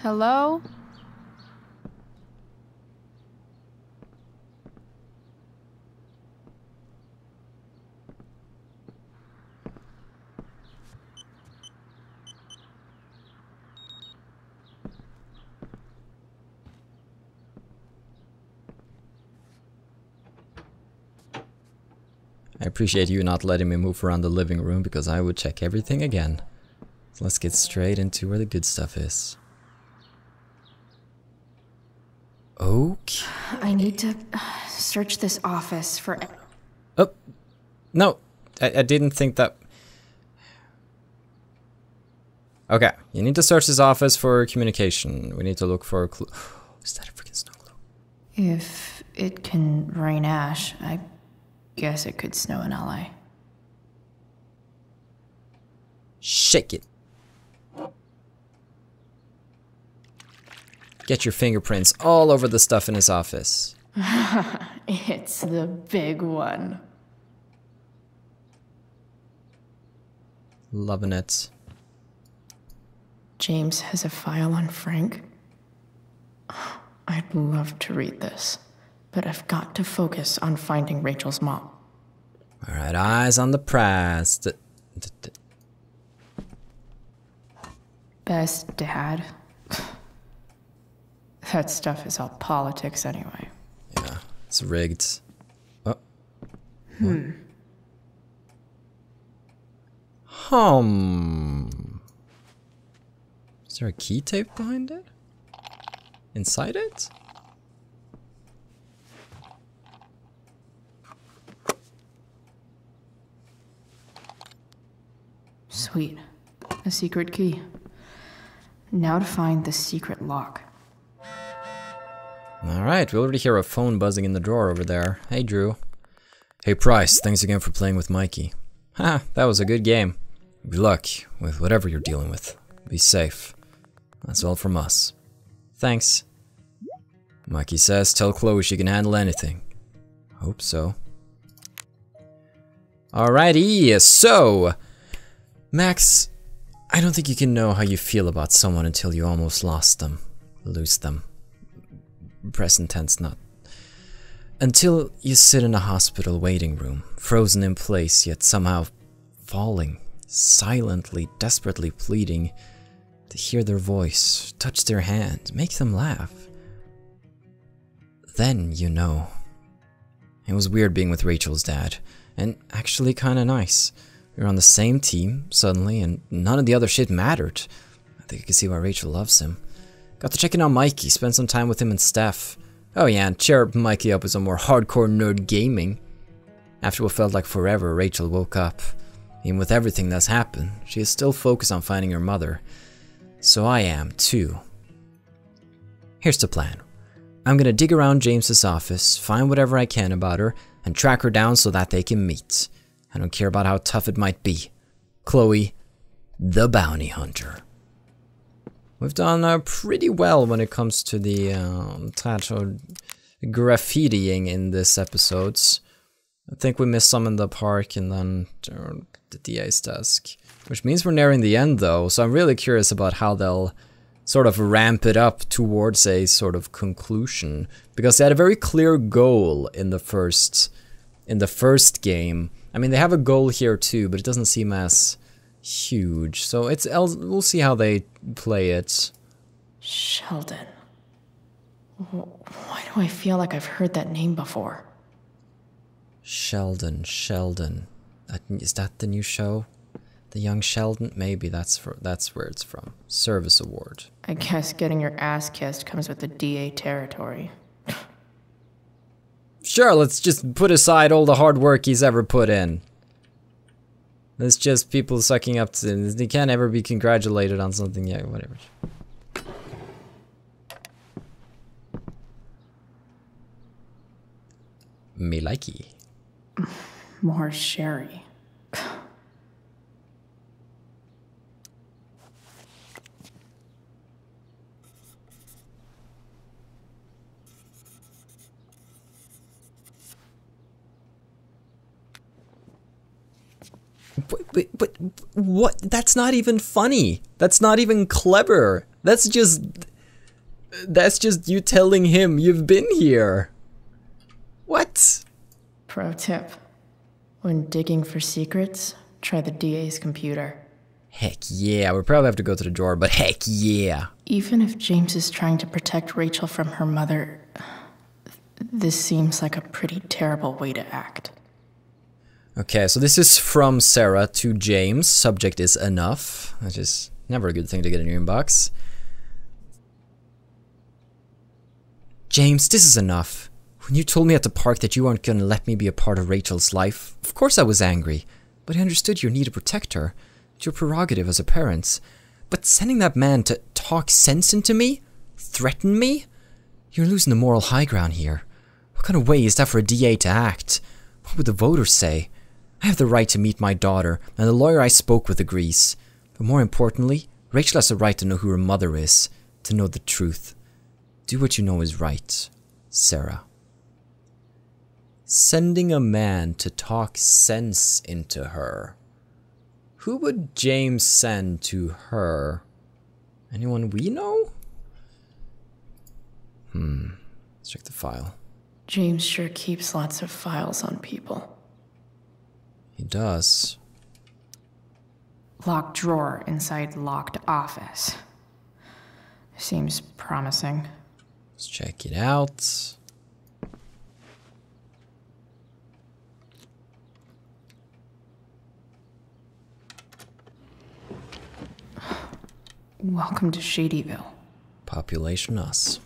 Hello? I appreciate you not letting me move around the living room because I would check everything again. So let's get straight into where the good stuff is. Okay. I need to search this office for... Oh, no, I didn't think that... Okay, you need to search this office for communication. We need to look for a clue. Is that a freaking snow globe? If it can rain ash, I guess it could snow in LA. Shake it. Get your fingerprints all over the stuff in his office. It's the big one. Loving it. James has a file on Frank. I'd love to read this, but I've got to focus on finding Rachel's mom. Alright, eyes on the prize. Best dad. That stuff is all politics anyway. Yeah, it's rigged. Oh. Is there a key tape behind it? Inside it? Sweet. A secret key. Now to find the secret lock. Alright, we already hear a phone buzzing in the drawer over there. Hey, Drew. Hey, Price, thanks again for playing with Mikey. Ha, that was a good game. Good luck with whatever you're dealing with. Be safe. That's all from us. Thanks. Mikey says, tell Chloe she can handle anything. Hope so. Alrighty, so... Max, I don't think you can know how you feel about someone until you almost lost them. Lose them. Present tense, not. Until you sit in a hospital waiting room, frozen in place, yet somehow falling, silently, desperately pleading to hear their voice, touch their hand, make them laugh. Then you know. It was weird being with Rachel's dad, and actually kinda nice. We were on the same team, suddenly, and none of the other shit mattered. I think I can see why Rachel loves him. Got to check in on Mikey, spend some time with him and Steph. Oh yeah, and cheer Mikey up with some more hardcore nerd gaming. After what felt like forever, Rachel woke up. Even with everything that's happened, she is still focused on finding her mother. So I am, too. Here's the plan. I'm gonna dig around James's office, find whatever I can about her, and track her down so that they can meet. I don't care about how tough it might be. Chloe, the bounty hunter. We've done pretty well when it comes to the graffitiing in this episodes. I think we missed some in the park and then the DA's desk. Which means we're nearing the end though, so I'm really curious about how they'll sort of ramp it up towards a sort of conclusion. Because they had a very clear goal in the first game. I mean, they have a goal here too, but it doesn't seem as huge. So we'll see how they play it. Sheldon. Why do I feel like I've heard that name before? Sheldon. Is that the new show? The Young Sheldon? Maybe that's where it's from. Service award. I guess getting your ass kissed comes with the DA territory. Sure, let's just put aside all the hard work he's ever put in. It's just people sucking up to him. They can't ever be congratulated on something. Yeah, whatever. Me likey. More sherry. But what? That's not even funny. That's not even clever. That's just That's just you telling him you've been here. What? Pro tip. When digging for secrets, try the DA's computer. Heck yeah, we'll probably have to go to the drawer, but heck yeah. Even if James is trying to protect Rachel from her mother, this seems like a pretty terrible way to act. Okay, so this is from Sarah to James. Subject is enough, which is never a good thing to get in your inbox. James, this is enough. When you told me at the park that you weren't gonna let me be a part of Rachel's life, of course I was angry. But I understood your need to protect her. It's your prerogative as a parent. But sending that man to talk sense into me? Threaten me? You're losing the moral high ground here. What kind of way is that for a DA to act? What would the voters say? I have the right to meet my daughter, and the lawyer I spoke with agrees. But more importantly, Rachel has the right to know who her mother is, to know the truth. Do what you know is right, Sarah. Sending a man to talk sense into her. Who would James send to her? Anyone we know? Let's check the file. James sure keeps lots of files on people. He does. Locked drawer inside locked office. Seems promising. Let's check it out. Welcome to Shadyville. Population us.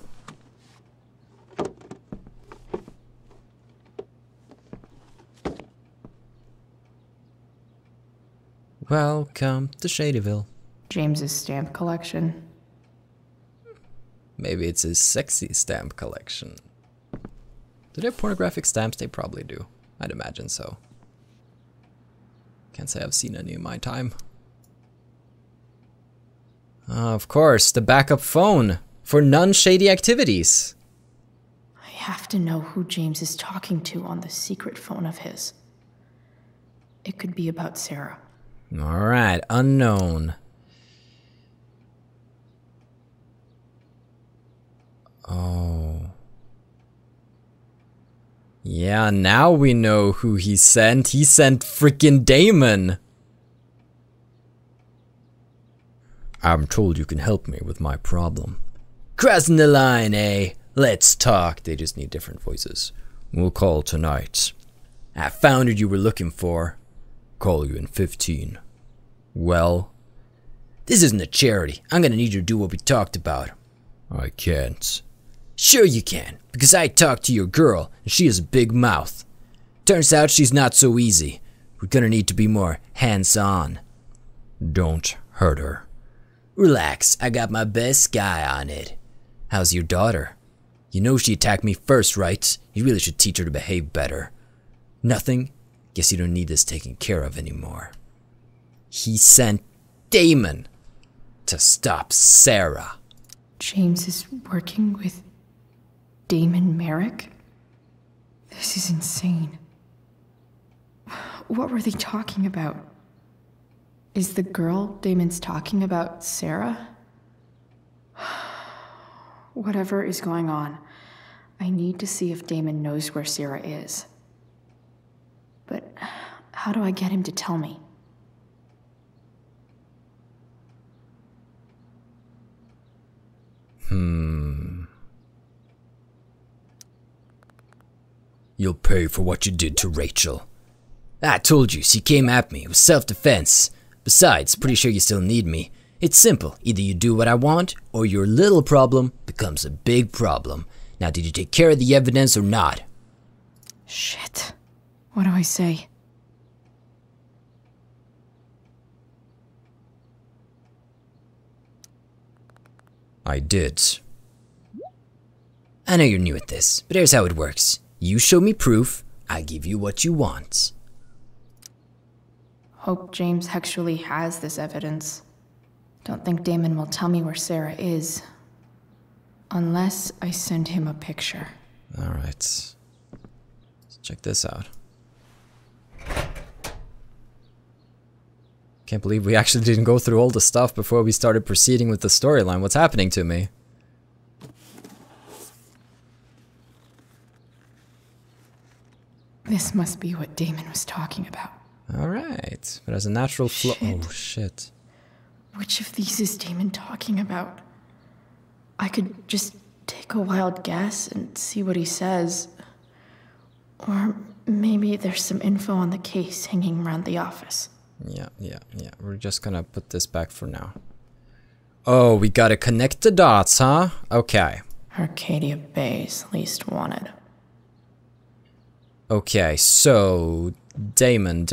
Welcome to Shadyville. James's stamp collection. Maybe it's his sexy stamp collection. Do they have pornographic stamps? They probably do. I'd imagine so. Can't say I've seen any in my time. Of course, the backup phone for non-shady activities. I have to know who James is talking to on the secret phone of his. It could be about Sarah. Alright, unknown. Oh. Yeah, now we know who he sent. He sent frickin' Damon. I'm told you can help me with my problem. Crossing the line, eh? Let's talk. They just need different voices. We'll call tonight. I found what you were looking for. Call you in 15. Well? This isn't a charity. I'm gonna need you to do what we talked about. I can't. Sure you can, because I talked to your girl, and she has a big mouth. Turns out she's not so easy. We're gonna need to be more hands-on. Don't hurt her. Relax, I got my best guy on it. How's your daughter? You know she attacked me first, right? You really should teach her to behave better. Nothing? Guess you don't need this taken care of anymore. He sent Damon to stop Sarah. James is working with Damon Merrick? This is insane. What were they talking about? Is the girl Damon's talking about Sarah? Whatever is going on, I need to see if Damon knows where Sarah is. But how do I get him to tell me? You'll pay for what you did to Rachel. I told you, she came at me. It was self-defense. Besides, pretty sure you still need me. It's simple. Either you do what I want, or your little problem becomes a big problem. Now, did you take care of the evidence or not? Shit. What do I say? I did. I know you're new at this, but here's how it works. You show me proof, I give you what you want. Hope James actually has this evidence. Don't think Damon will tell me where Sarah is. Unless I send him a picture. Alright. Let's check this out. Can't believe we actually didn't go through all the stuff before we started proceeding with the storyline. What's happening to me? This must be what Damon was talking about. Alright, but as a natural flow. Shit. Oh shit. Which of these is Damon talking about? I could just take a wild guess and see what he says. Or maybe there's some info on the case hanging around the office. Yeah. We're just gonna put this back for now. Oh, we gotta connect the dots, huh? Okay. Arcadia Bay's least wanted. Okay, so Damon.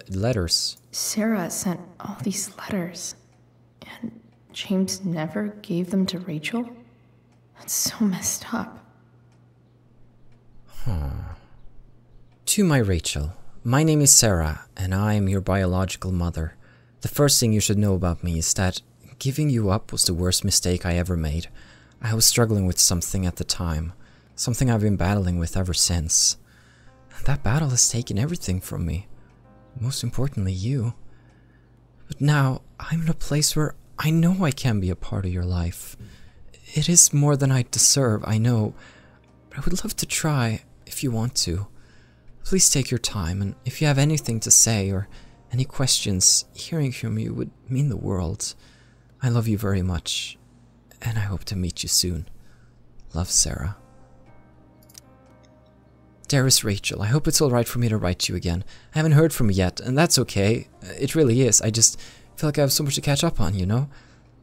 Letters. Sarah sent all these letters, and James never gave them to Rachel? That's so messed up. To my Rachel, my name is Sarah, and I am your biological mother. The first thing you should know about me is that giving you up was the worst mistake I ever made. I was struggling with something at the time, something I've been battling with ever since. That battle has taken everything from me, most importantly you. But now, I'm in a place where I know I can be a part of your life. It is more than I deserve, I know, but I would love to try if you want to. Please take your time, and if you have anything to say or any questions, hearing from you would mean the world. I love you very much, and I hope to meet you soon. Love, Sarah. Dearest Rachel, I hope it's alright for me to write you again. I haven't heard from you yet, and that's okay. It really is. I just feel like I have so much to catch up on, you know?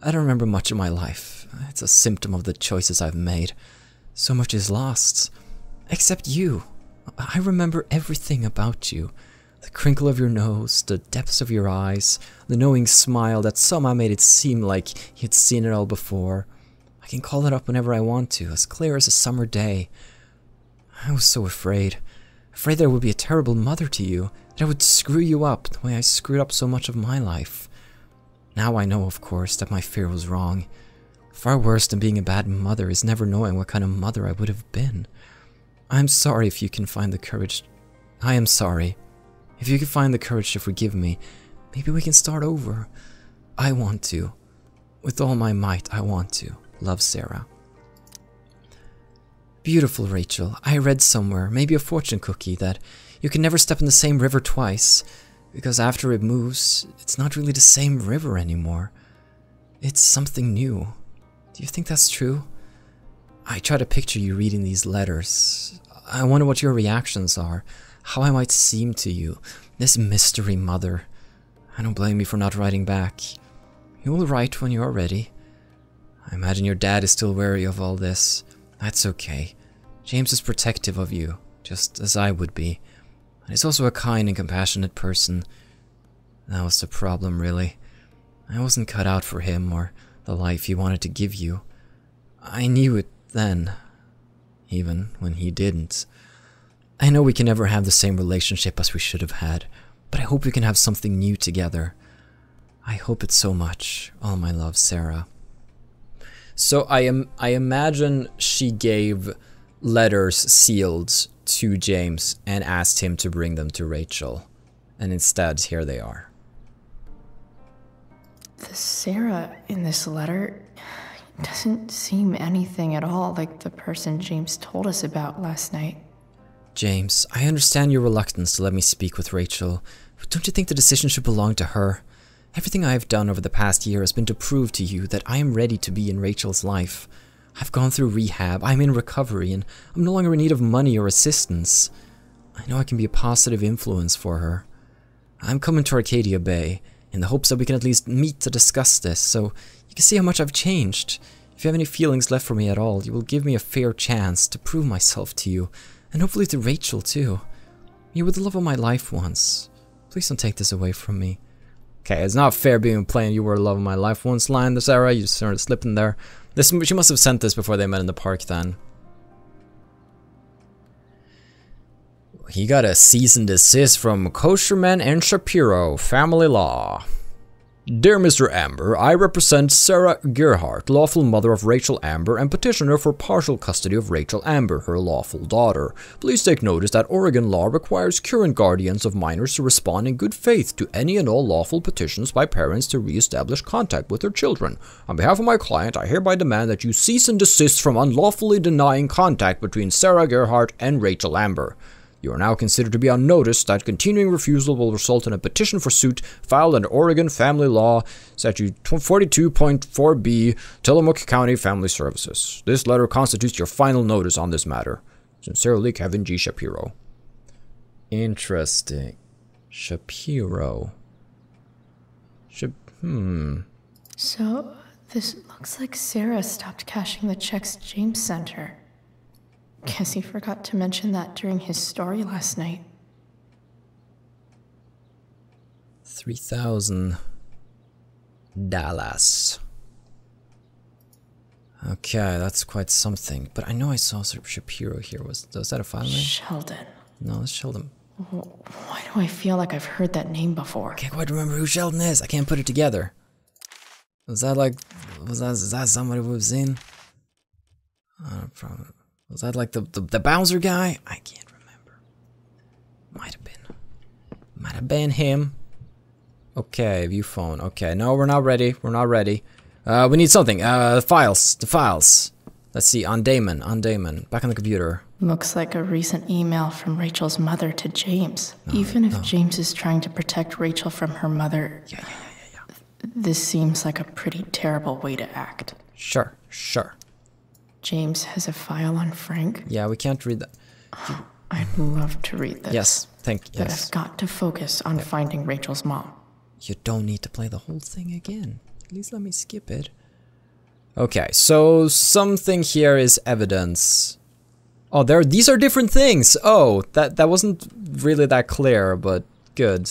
I don't remember much of my life. It's a symptom of the choices I've made. So much is lost. Except you. I remember everything about you. The crinkle of your nose, the depths of your eyes, the knowing smile that somehow made it seem like you'd seen it all before. I can call it up whenever I want to, as clear as a summer day. I was so afraid that I would be a terrible mother to you, that I would screw you up the way I screwed up so much of my life. Now I know, of course, that my fear was wrong. Far worse than being a bad mother is never knowing what kind of mother I would have been. I'm sorry if you can find the courage. I am sorry. If you can find the courage to forgive me, maybe we can start over. I want to. With all my might, I want to. Love, Sarah. Beautiful Rachel, I read somewhere, maybe a fortune cookie, that you can never step in the same river twice, because after it moves, it's not really the same river anymore. It's something new. Do you think that's true? I try to picture you reading these letters. I wonder what your reactions are, how I might seem to you, this mystery mother. I don't blame you for not writing back. You will write when you're ready. I imagine your dad is still wary of all this. That's okay. James is protective of you, just as I would be. And he's also a kind and compassionate person. That was the problem, really. I wasn't cut out for him or the life he wanted to give you. I knew it then, even when he didn't. I know we can never have the same relationship as we should have had, but I hope we can have something new together. I hope it so much. All my love, Sarah. So I imagine she gave letters sealed to James and asked him to bring them to Rachel. And instead, here they are. The Sarah in this letter doesn't seem anything at all like the person James told us about last night. James, I understand your reluctance to let me speak with Rachel, but don't you think the decision should belong to her? Everything I have done over the past year has been to prove to you that I am ready to be in Rachel's life. I've gone through rehab, I'm in recovery, and I'm no longer in need of money or assistance. I know I can be a positive influence for her. I'm coming to Arcadia Bay, in the hopes that we can at least meet to discuss this, so you can see how much I've changed. If you have any feelings left for me at all, you will give me a fair chance to prove myself to you, and hopefully to Rachel too. You were the love of my life once. Please don't take this away from me. Okay, it's not fair being playing "You Were the Love of My Life" once line, Sarah. You just started slipping there. She must have sent this before they met in the park then. He got a cease and desist from Kosherman and Shapiro, family law. Dear Mr. Amber, I represent Sarah Gerhardt, lawful mother of Rachel Amber and petitioner for partial custody of Rachel Amber, her lawful daughter. Please take notice that Oregon law requires current guardians of minors to respond in good faith to any and all lawful petitions by parents to re-establish contact with their children. On behalf of my client, I hereby demand that you cease and desist from unlawfully denying contact between Sarah Gerhardt and Rachel Amber. You are now considered to be on notice that continuing refusal will result in a petition for suit filed under Oregon Family Law, Statute 42.4b, Tillamook County Family Services. This letter constitutes your final notice on this matter. Sincerely, Kevin G. Shapiro. Interesting. Shapiro. So, this looks like Sarah stopped cashing the checks James sent her. Guess he forgot to mention that during his story last night. 3,000 Dallas. Okay, that's quite something. But I know I saw Shapiro here. Was that a file name? Sheldon. No, that's Sheldon. Why do I feel like I've heard that name before? I can't quite remember who Sheldon is. I can't put it together. Is that somebody we've seen? Probably. Was that like the Bowser guy? I can't remember. Might have been him. Okay, view phone. Okay, no, we're not ready. We're not ready. We need something. The files. Let's see, on Damon. Back on the computer. Looks like a recent email from Rachel's mother to James. Even if James is trying to protect Rachel from her mother, Yeah. this seems like a pretty terrible way to act. Sure. James has a file on Frank. Yeah, we can't read that. I'd love to read this. Yes, But I've got to focus on finding Rachel's mom. You don't need to play the whole thing again. At least let me skip it. Okay, so something here is evidence. Oh, these are different things. Oh, that wasn't really that clear, but good.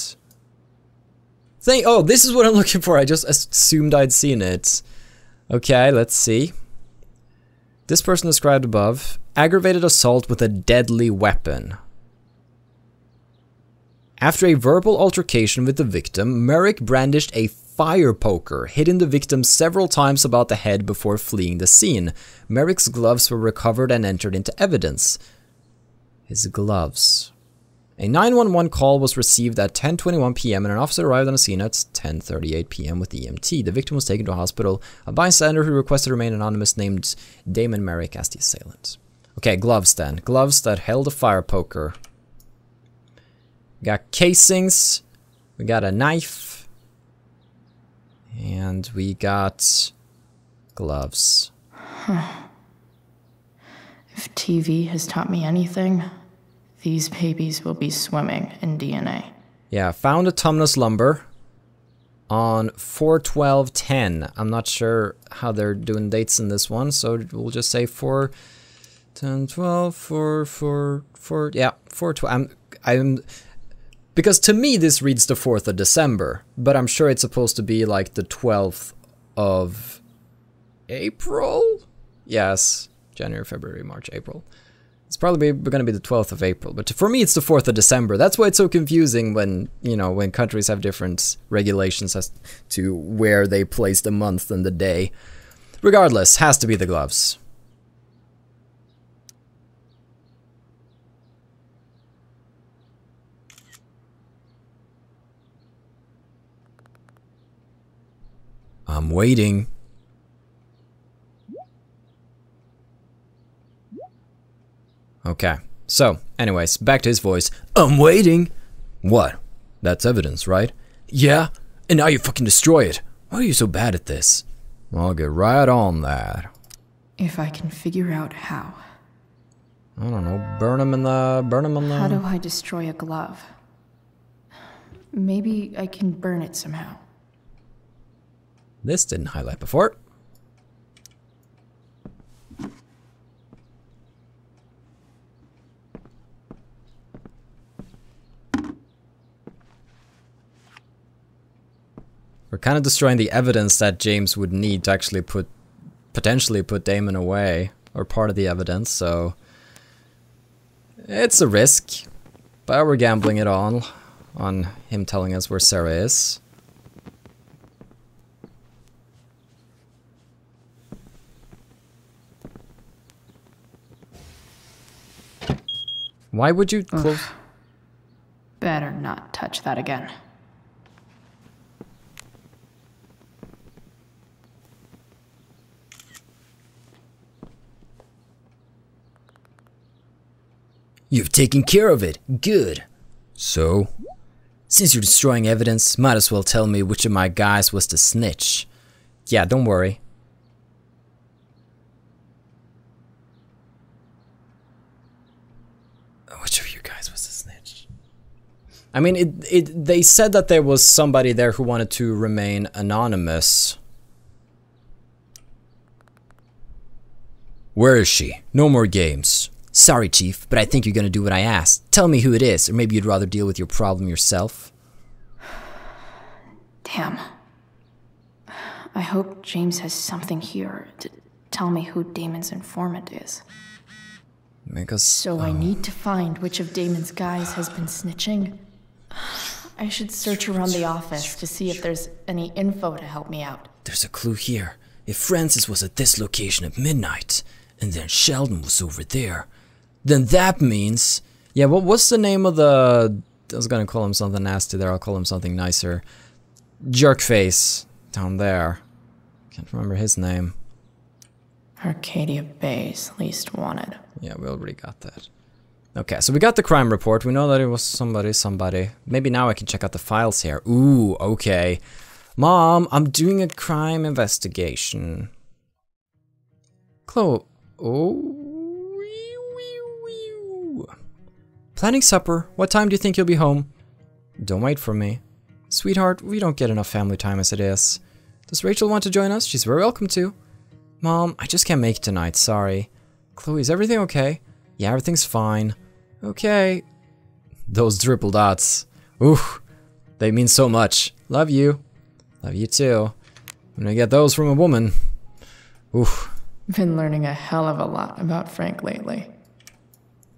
Oh, this is what I'm looking for. I just assumed I'd seen it. Okay, let's see. This person described above, aggravated assault with a deadly weapon. After a verbal altercation with the victim, Merrick brandished a fire poker, hitting the victim several times about the head before fleeing the scene. Merrick's gloves were recovered and entered into evidence. His gloves. A 911 call was received at 10:21 p.m. and an officer arrived on the scene at 10:38 p.m. with EMT. The victim was taken to a hospital. A bystander who requested to remain anonymous named Damon Merrick as the assailant. Okay, gloves then. Gloves that held a fire poker. We got casings. We got a knife. And we got gloves. If TV has taught me anything, these babies will be swimming in DNA. Yeah, found autumnus lumber on 4/12/10. I'm not sure how they're doing dates in this one, so we'll just say 4/10/12, 4/4, yeah, 4/12. I'm because to me this reads the 4th of December, but I'm sure it's supposed to be like the 12th of April? Yes, January, February, March, April. It's probably going to be the 12th of April, but for me it's the 4th of December. That's why it's so confusing when, when countries have different regulations as to where they place the month and the day. Regardless, has to be the gloves. I'm waiting. Okay, so, anyways, back to his voice. I'm waiting! What? That's evidence, right? Yeah, and now you fucking destroy it. Why are you so bad at this? I'll get right on that. If I can figure out how. I don't know, burn him on the... How do I destroy a glove? Maybe I can burn it somehow. This didn't highlight before. We're kind of destroying the evidence that James would need to actually potentially put Damon away, or part of the evidence, so it's a risk, but we're gambling it on him telling us where Sarah is. Why would you close? Better not touch that again. You've taken care of it. Good. So? Since you're destroying evidence, might as well tell me which of my guys was the snitch. Yeah, don't worry. Which of you guys was the snitch? I mean, they said that there was somebody there who wanted to remain anonymous. Where is she? No more games. Sorry, Chief, but I think you're gonna do what I asked. Tell me who it is, or maybe you'd rather deal with your problem yourself. Damn. I hope James has something here to tell me who Damon's informant is. So I need to find which of Damon's guys has been snitching. I should search around the office to see if there's any info to help me out. There's a clue here. If Francis was at this location at midnight, and then Sheldon was over there, then that means... Yeah, what's the name of the... I was gonna call him something nasty there, I'll call him something nicer. Jerkface. Down there. Can't remember his name. Arcadia Bay's least wanted. Yeah, we already got that. Okay, so we got the crime report. We know that it was somebody. Maybe now I can check out the files here. Ooh, okay. Mom, I'm doing a crime investigation. Chloe... Oh... Planning supper. What time do you think you'll be home? Don't wait for me. Sweetheart, we don't get enough family time as it is. Does Rachel want to join us? She's very welcome to. Mom, I just can't make it tonight, sorry. Chloe, is everything okay? Yeah, everything's fine. Okay. Those triple dots. Ooh, they mean so much. Love you. Love you too. When I get those from a woman. Ooh. Been learning a hell of a lot about Frank lately.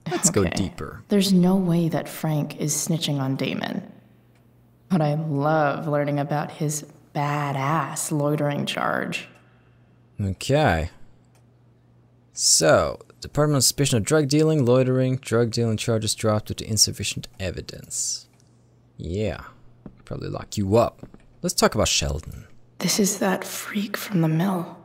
Let's go deeper. There's no way that Frank is snitching on Damon. But I love learning about his badass loitering charge. Okay. So, Department of Suspicion of Drug Dealing, Loitering, Drug Dealing charges dropped due to insufficient evidence. Yeah. Probably lock you up. Let's talk about Sheldon. This is that freak from the mill.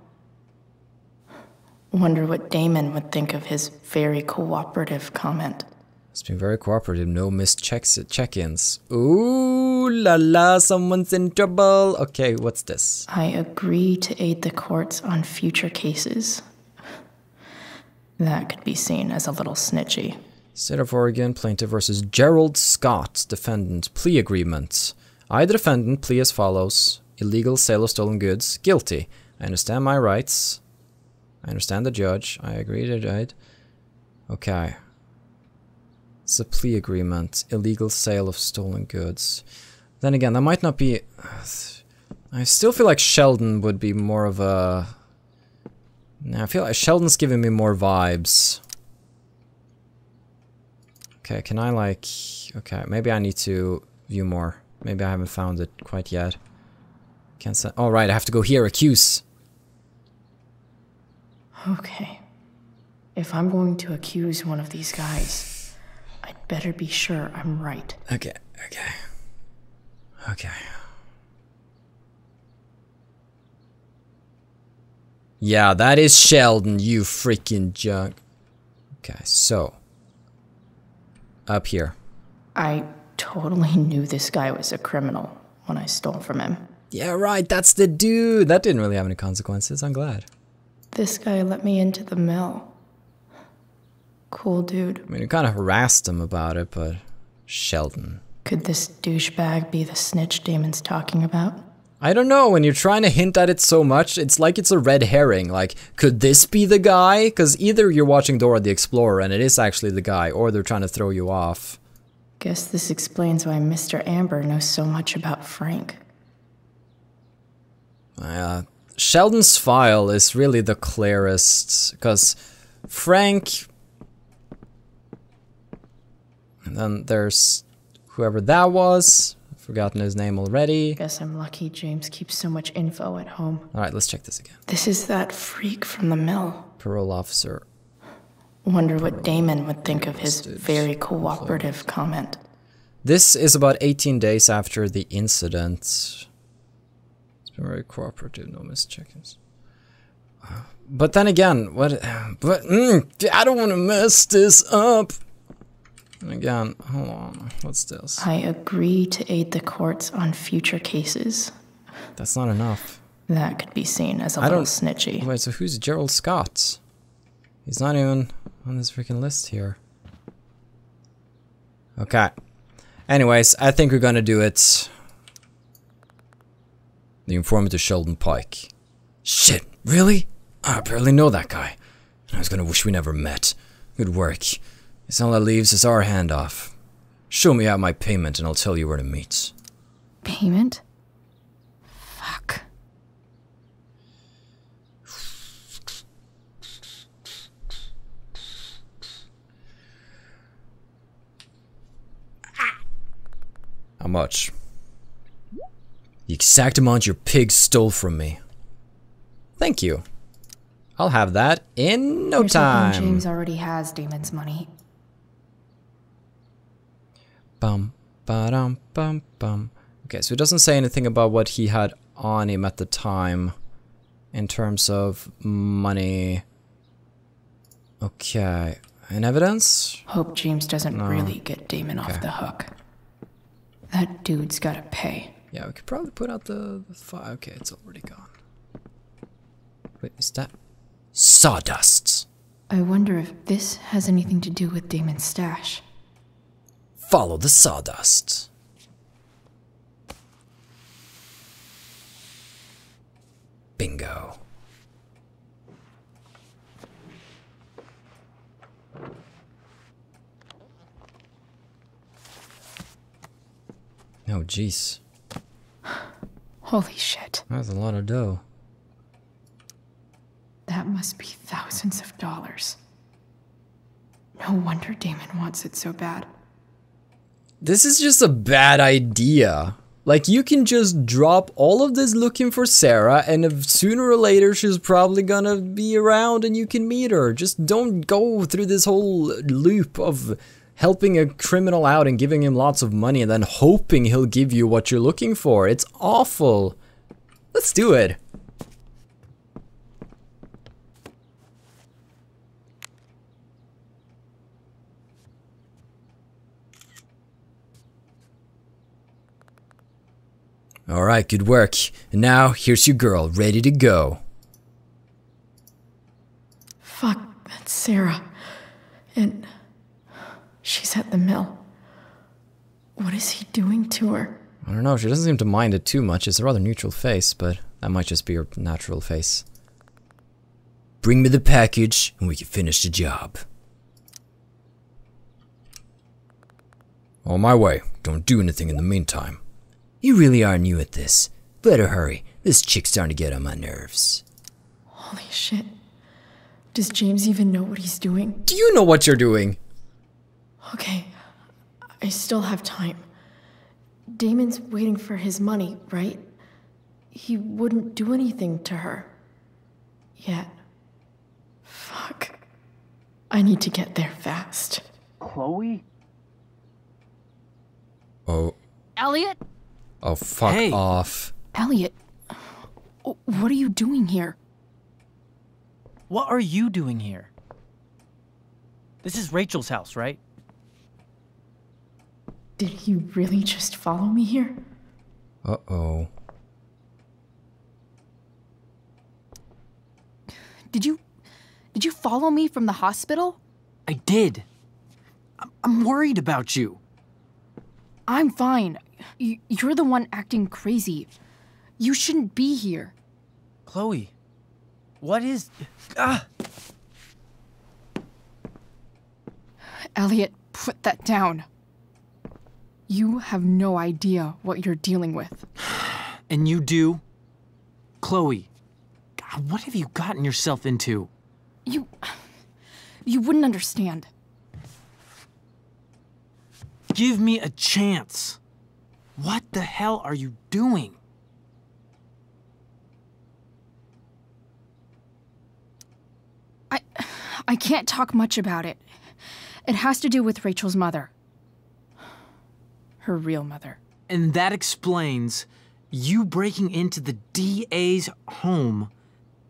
Wonder what Damon would think of his very cooperative comment. It's been very cooperative, no missed check-ins. Ooh la la, someone's in trouble. Okay, what's this? I agree to aid the courts on future cases. That could be seen as a little snitchy. State of Oregon, plaintiff versus Gerald Scott, defendant, plea agreement. I, the defendant, plea as follows. Illegal sale of stolen goods, guilty. I understand my rights. I understand the judge. I agree to it. Okay. It's a plea agreement. Illegal sale of stolen goods. Then again, that might not be... I still feel like Sheldon would be more of a... No, I feel like Sheldon's giving me more vibes. Okay, can I like... Okay, maybe I need to view more. Maybe I haven't found it quite yet. Can't say... Oh, right, I have to go here. Accuse. Okay. If I'm going to accuse one of these guys, I'd better be sure I'm right. Okay. Yeah, that is Sheldon, you freaking junk. Okay, so. Up here. I totally knew this guy was a criminal when I stole from him. Yeah, right, that's the dude. That didn't really have any consequences, I'm glad. This guy let me into the mill. Cool dude. I mean, you kind of harassed him about it, but... Sheldon. Could this douchebag be the snitch Damon's talking about? I don't know, when you're trying to hint at it so much, it's like it's a red herring. Like, could this be the guy? Because either you're watching Dora the Explorer and it is actually the guy, or they're trying to throw you off. Guess this explains why Mr. Amber knows so much about Frank. Sheldon's file is really the clearest, because Frank... And then there's whoever that was. I've forgotten his name already. Guess I'm lucky James keeps so much info at home. Alright, let's check this again. This is that freak from the mill. Parole officer. Wonder what Damon would think of his very cooperative comment. This is about 18 days after the incident. It's been very cooperative, no missed check-ins. But then again, I don't want to mess this up. And again, hold on, what's this? I agree to aid the courts on future cases. That's not enough. That could be seen as a little snitchy. Wait, so who's Gerald Scott? He's not even on this freaking list here. Okay. Anyways, I think we're gonna do it. The informant is Sheldon Pike. Shit, really? I barely know that guy. I was gonna wish we never met. Good work. Guess all that leaves is our handoff. Show me out my payment and I'll tell you where to meet. Payment? Fuck. How much? The exact amount your pig stole from me. Thank you. I'll have that in no time. James already has Damon's money. Bum, ba-dum, bum, bum. Okay, so it doesn't say anything about what he had on him at the time in terms of money. Okay, and evidence? Hope James doesn't really get Damon off the hook. That dude's gotta pay. Yeah, we could probably put out the file. Okay, it's already gone. Wait, is that sawdust? I wonder if this has anything to do with Damon's stash. Follow the sawdust. Bingo. Oh, jeez. Holy shit. That's a lot of dough. That must be thousands of dollars. No wonder Damon wants it so bad. This is just a bad idea. Like, you can just drop all of this looking for Sarah, and if sooner or later she's probably gonna be around and you can meet her. Just don't go through this whole loop of helping a criminal out and giving him lots of money and then hoping he'll give you what you're looking for. It's awful. Let's do it. Alright, good work. And now, here's your girl, ready to go. Fuck, that's Sarah. And she's at the mill. What is he doing to her? I don't know, she doesn't seem to mind it too much. It's a rather neutral face, but that might just be her natural face. Bring me the package, and we can finish the job. On my way. Don't do anything in the meantime. You really are new at this. Better hurry. This chick's starting to get on my nerves. Holy shit. Does James even know what he's doing? Do you know what you're doing? Okay, I still have time. Damon's waiting for his money, right? He wouldn't do anything to her. Yet. Fuck. I need to get there fast. Chloe? Oh. Elliot? Oh, fuck off. Elliot, what are you doing here? What are you doing here? This is Rachel's house, right? Did he really just follow me here? Uh-oh. Did you follow me from the hospital? I did. I'm worried about you. I'm fine. You're the one acting crazy. You shouldn't be here. Chloe, what is... Elliot, put that down. You have no idea what you're dealing with. And you do? Chloe, God, what have you gotten yourself into? You wouldn't understand. Give me a chance. What the hell are you doing? I can't talk much about it. It has to do with Rachel's mother. Her real mother. And that explains you breaking into the DA's home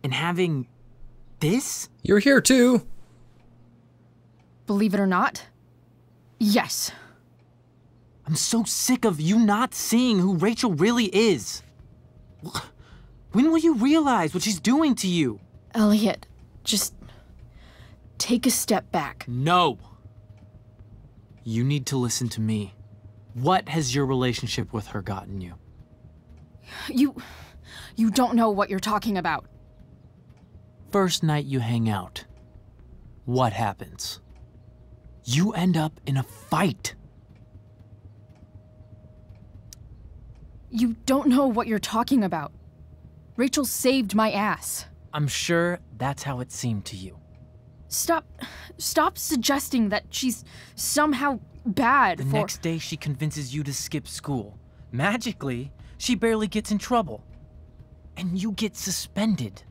and having this? You're here too. Believe it or not, yes. I'm so sick of you not seeing who Rachel really is. When will you realize what she's doing to you? Elliot, just take a step back. No. You need to listen to me. What has your relationship with her gotten you? You don't know what you're talking about. First night you hang out, what happens? You end up in a fight. You don't know what you're talking about. Rachel saved my ass. I'm sure that's how it seemed to you. Stop suggesting that she's somehow bad The for— next day she convinces you to skip school. Magically, she barely gets in trouble. And you get suspended.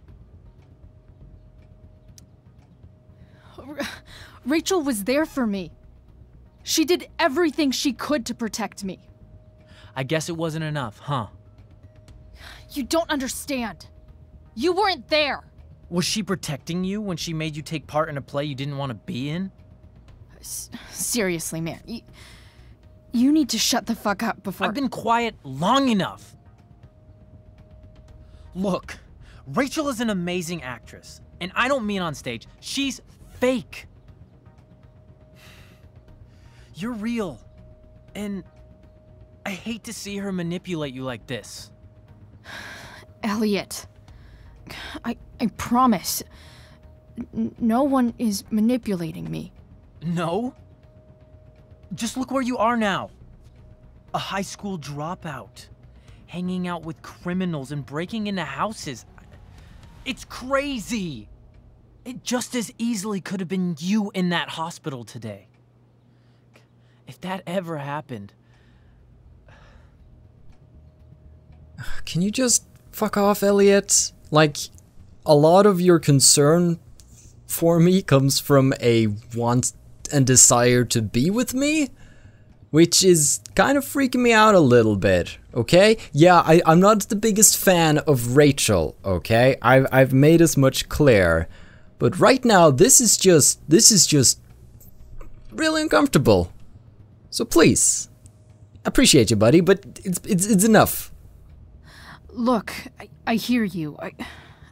Rachel was there for me. She did everything she could to protect me. I guess it wasn't enough, huh? You don't understand. You weren't there. Was she protecting you when she made you take part in a play you didn't want to be in? Seriously, man. You need to shut the fuck up before— I've been quiet long enough. Look, Rachel is an amazing actress. And I don't mean on stage. She's fake. You're real. And I hate to see her manipulate you like this. Elliot, I promise. No one is manipulating me. No? Just look where you are now. A high school dropout. Hanging out with criminals and breaking into houses. It's crazy. It just as easily could have been you in that hospital today. If that ever happened... Can you just fuck off, Elliot? Like, a lot of your concern for me comes from a want and desire to be with me, which is kind of freaking me out a little bit, okay? Yeah, I'm not the biggest fan of Rachel, okay? I've made as much clear, but right now this is just really uncomfortable. So please, appreciate you, buddy, but it's enough. Look, I hear you.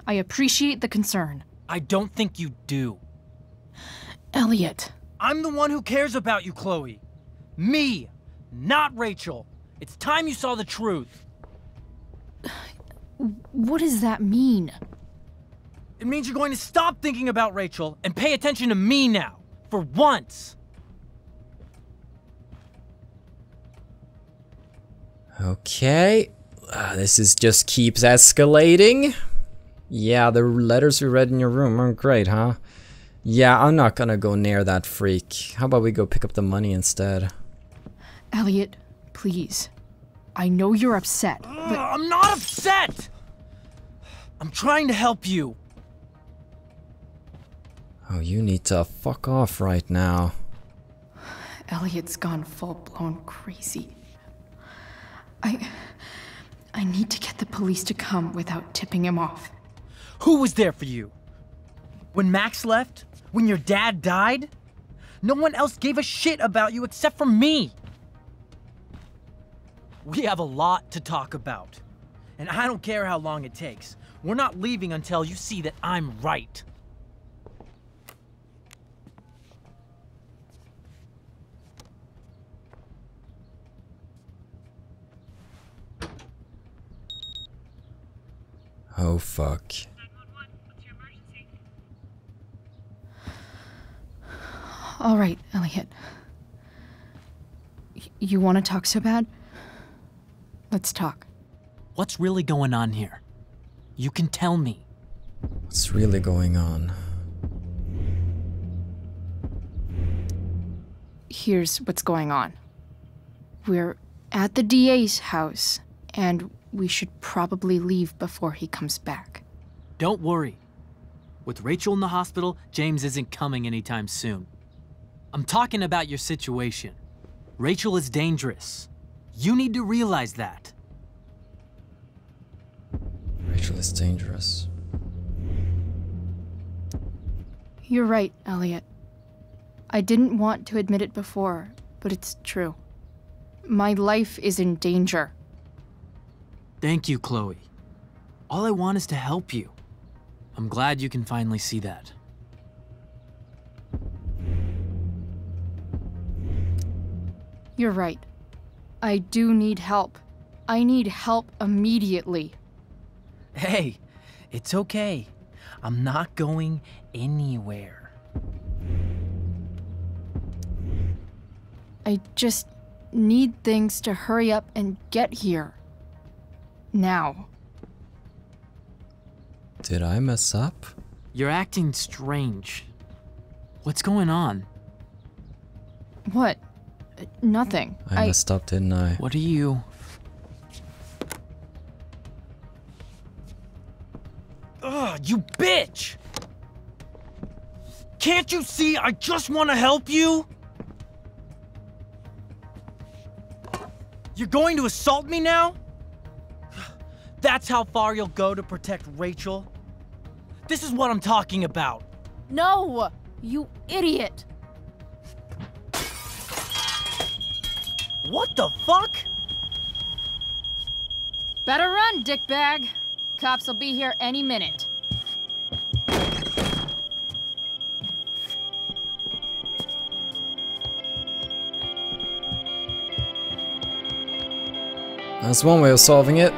I appreciate the concern. I don't think you do. Elliot. I'm the one who cares about you, Chloe. Me, not Rachel. It's time you saw the truth. What does that mean? It means you're going to stop thinking about Rachel and pay attention to me now. For once. Okay. This just keeps escalating. Yeah, the letters we read in your room aren't great, huh? Yeah, I'm not gonna go near that freak. How about we go pick up the money instead? Elliot, please. I know you're upset, but— I'm not upset! I'm trying to help you. Oh, you need to fuck off right now. Elliot's gone full-blown crazy. I need to get the police to come without tipping him off. Who was there for you? When Max left? When your dad died? No one else gave a shit about you except for me. We have a lot to talk about. And I don't care how long it takes. We're not leaving until you see that I'm right. Oh, fuck. 911, what's your emergency? All right, Elliot. You want to talk so bad? Let's talk. What's really going on here? You can tell me. What's really going on? Here's what's going on. We're at the DA's house, and we should probably leave before he comes back. Don't worry. With Rachel in the hospital, James isn't coming anytime soon. I'm talking about your situation. Rachel is dangerous. You need to realize that. Rachel is dangerous. You're right, Elliot. I didn't want to admit it before, but it's true. My life is in danger. Thank you, Chloe. All I want is to help you. I'm glad you can finally see that. You're right. I do need help. I need help immediately. Hey, it's okay. I'm not going anywhere. I just need things to hurry up and get here. Now. Did I mess up? You're acting strange. What's going on? What? Nothing. I messed up, didn't I? What are you... Ugh, you bitch! Can't you see I just want to help you? You're going to assault me now? That's how far you'll go to protect Rachel? This is what I'm talking about. No! You idiot! What the fuck? Better run, dickbag. Cops will be here any minute. That's one way of solving it.